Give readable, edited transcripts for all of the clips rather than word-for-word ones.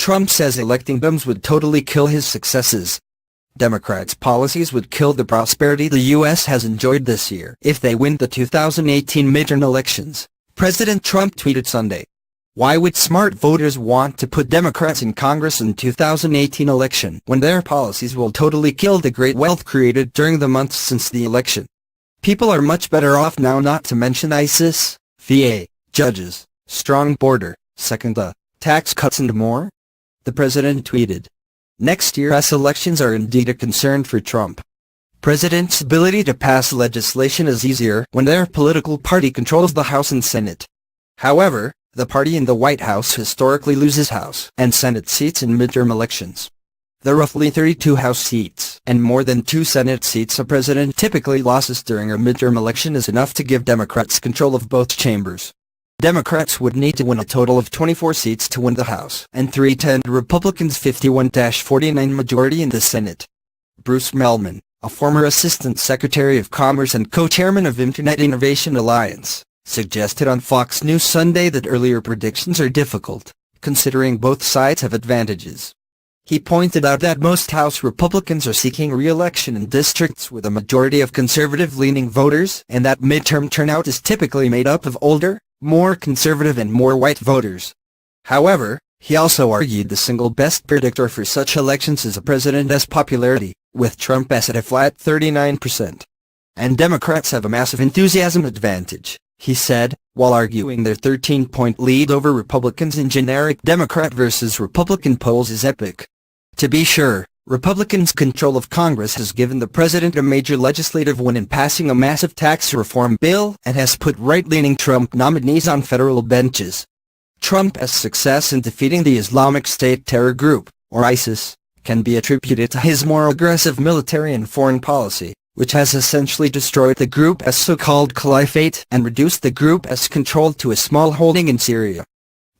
Trump says electing Dems would totally kill his successes. Democrats' policies would kill the prosperity the U.S. has enjoyed this year if they win the 2018 midterm elections, President Trump tweeted Sunday. Why would smart voters want to put Democrats in Congress in 2018 election when their policies will totally kill the great wealth created during the months since the election? People are much better off now, not to mention ISIS, VA, judges, strong border, second the tax cuts and more? The president tweeted. Next year's elections are indeed a concern for Trump. President's ability to pass legislation is easier when their political party controls the House and Senate. However, the party in the White House historically loses House and Senate seats in midterm elections. The roughly 32 House seats and more than 2 Senate seats a president typically loses during a midterm election is enough to give Democrats control of both chambers. Democrats would need to win a total of 24 seats to win the House and 310 Republicans' 51-49 majority in the Senate. Bruce Mehlman, a former Assistant Secretary of Commerce and co-chairman of Internet Innovation Alliance, suggested on Fox News Sunday that earlier predictions are difficult, considering both sides have advantages. He pointed out that most House Republicans are seeking re-election in districts with a majority of conservative-leaning voters and that midterm turnout is typically made up of older, more conservative and more white voters. However, he also argued the single best predictor for such elections is a president's popularity, with Trump at a flat 39%. And Democrats have a massive enthusiasm advantage, he said, while arguing their 13-point lead over Republicans in generic Democrat versus Republican polls is epic. To be sure, Republicans' control of Congress has given the president a major legislative win in passing a massive tax reform bill and has put right-leaning Trump nominees on federal benches. Trump's success in defeating the Islamic State terror group, or ISIS, can be attributed to his more aggressive military and foreign policy, which has essentially destroyed the group's so-called caliphate and reduced the group's control to a small holding in Syria.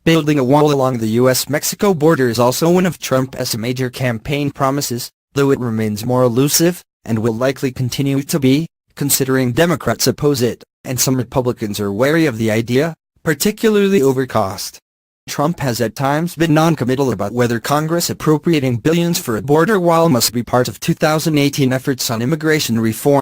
Building a wall along the U.S.-Mexico border is also one of Trump's major campaign promises, though it remains more elusive, and will likely continue to be, considering Democrats oppose it, and some Republicans are wary of the idea, particularly over cost. Trump has at times been non-committal about whether Congress appropriating billions for a border wall must be part of 2018 efforts on immigration reform.